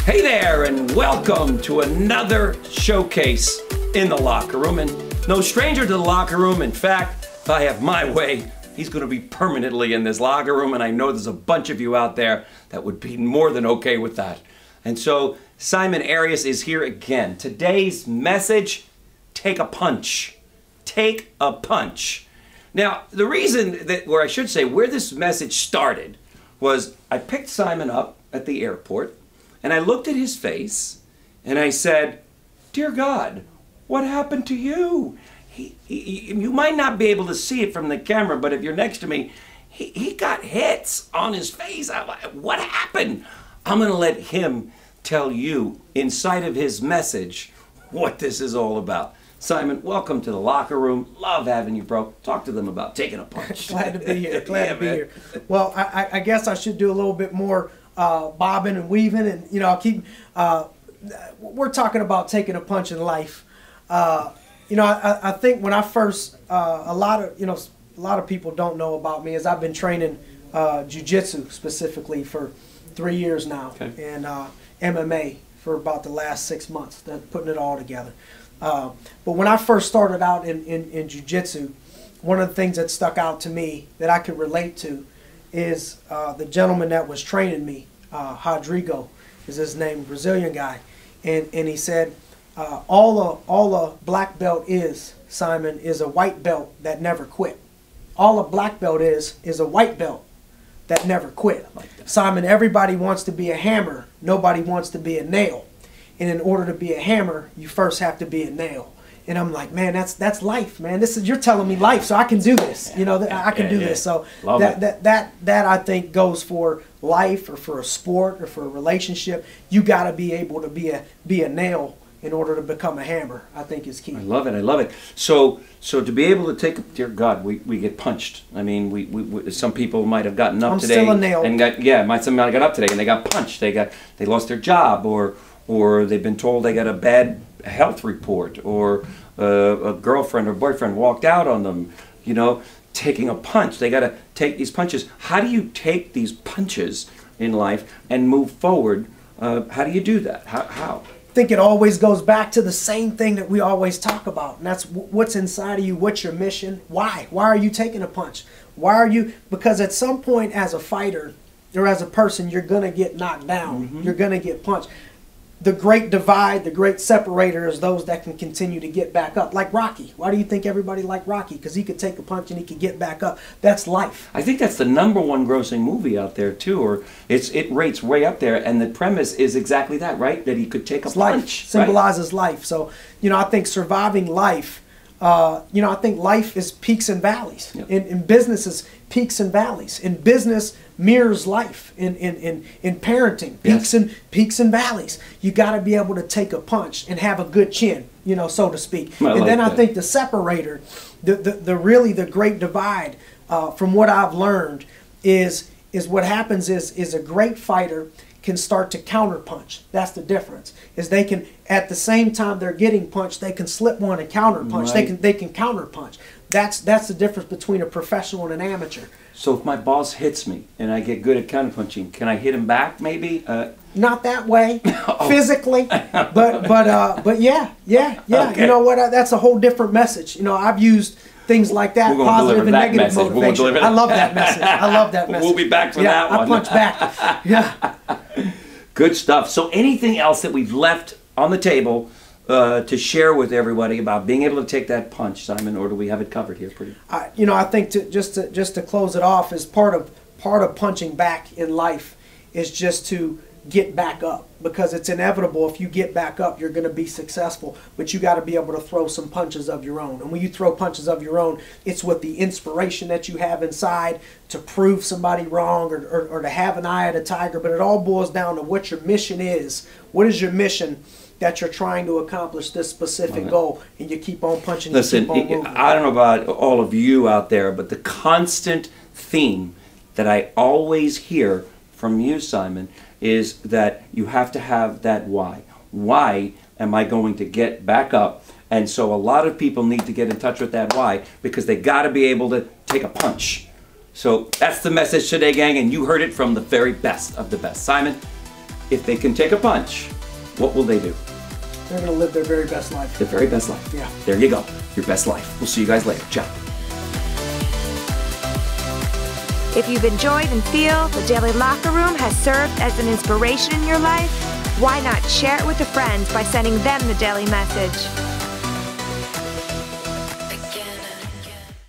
Hey there, and welcome to another showcase in the locker room. And no stranger to the locker room. In fact, if I have my way, he's going to be permanently in this locker room, and I know there's a bunch of you out there that would be more than okay with that. And so Simon Arias is here again. Today's message: take a punch. Take a punch. Now, the reason that, or I should say, where this message started was I picked Simon up at the airport, and I looked at his face, and I said, "Dear God, what happened to you?" You might not be able to see it from the camera, but if you're next to me, he got hits on his face. I'm like, what happened? I'm going to let him tell you, inside of his message, what this is all about. Simon, welcome to the locker room. Love having you, bro. Talk to them about taking a punch. Glad to be here. Glad to be here. Well, I guess I should do a little bit more bobbing and weaving, and I'll keep. We're talking about taking a punch in life. I think when I first, a lot of people don't know about me, is I've been training jiu-jitsu specifically for 3 years now, okay, and MMA for about the last 6 months, putting it all together. But when I first started out in jiu-jitsu, one of the things that stuck out to me that I could relate to is the gentleman that was training me, Rodrigo is his name, Brazilian guy, and he said, all a black belt is, Simon, is a white belt that never quit. All a black belt is a white belt that never quit. Like Simon, everybody wants to be a hammer. Nobody wants to be a nail. And in order to be a hammer, you first have to be a nail. And I'm like, man, that's life, man. You're telling me life, so I can do this. I can do this. So that I think goes for life, or for a sport, or for a relationship. You got to be able to be a nail in order to become a hammer. I think is key. I love it. I love it. So to be able to take, dear God, we get punched. I mean, we some people might have gotten up today. I'm still a nail. And somebody got up today and they got punched. They lost their job, or they've been told they got a bad health report, or a girlfriend or boyfriend walked out on them. Taking a punch. They got to take these punches. How do you take these punches in life and move forward? How do you do that? How? I think it always goes back to the same thing that we always talk about, and that's what's inside of you. What's your mission? Why are you taking a punch? Why are you? Because at some point, as a fighter or as a person, you're gonna get knocked down. Mm-hmm. You're gonna get punched. The great divide, the great separator is those that can continue to get back up. Like Rocky. Why do you think everybody liked Rocky? Because he could take a punch and he could get back up. That's life. I think that's the #1 grossing movie out there too, or it rates way up there. And the premise is exactly that, right? That he could take a punch. Life symbolizes life. So I think surviving life. I think life is peaks and valleys. Yep. In business is peaks and valleys. In business mirrors life. In parenting, peaks and valleys. You got to be able to take a punch and have a good chin, so to speak. I think the separator, the great divide, from what I've learned, is what happens is a great fighter can start to counterpunch. That's the difference. Is they can, at the same time they're getting punched, they can slip one and counterpunch. Right. They can counterpunch. That's the difference between a professional and an amateur. So if my boss hits me and I get good at counterpunching, can I hit him back maybe? Not that way, physically, but yeah. Okay. You know what? That's a whole different message. I've used things like that, positive and negative motivation. I love that message. I love that message. We'll be back for that one. I punch back. Yeah. Good stuff. So anything else that we've left on the table to share with everybody about being able to take that punch, Simon, or do we have it covered here pretty? I think just to close it off, is part of punching back in life is just to get back up, because it's inevitable. If you get back up, you're going to be successful, but you got to be able to throw some punches of your own. And when you throw punches of your own, it's with the inspiration that you have inside to prove somebody wrong, or to have an eye of the tiger. But it all boils down to what your mission is. What is your mission that you're trying to accomplish this specific goal, and you keep on punching. Listen, I don't know about all of you out there, but the constant theme that I always hear from you, Simon, is that you have to have that why. Why am I going to get back up? And so a lot of people need to get in touch with that why, because they got to be able to take a punch. So that's the message today, gang, and you heard it from the very best of the best. Simon, if they can take a punch, what will they do? They're going to live their very best life. Their very best life. Yeah. There you go. Your best life. We'll see you guys later. Ciao. If you've enjoyed and feel the Daily Locker Room has served as an inspiration in your life, why not share it with a friend by sending them the daily message?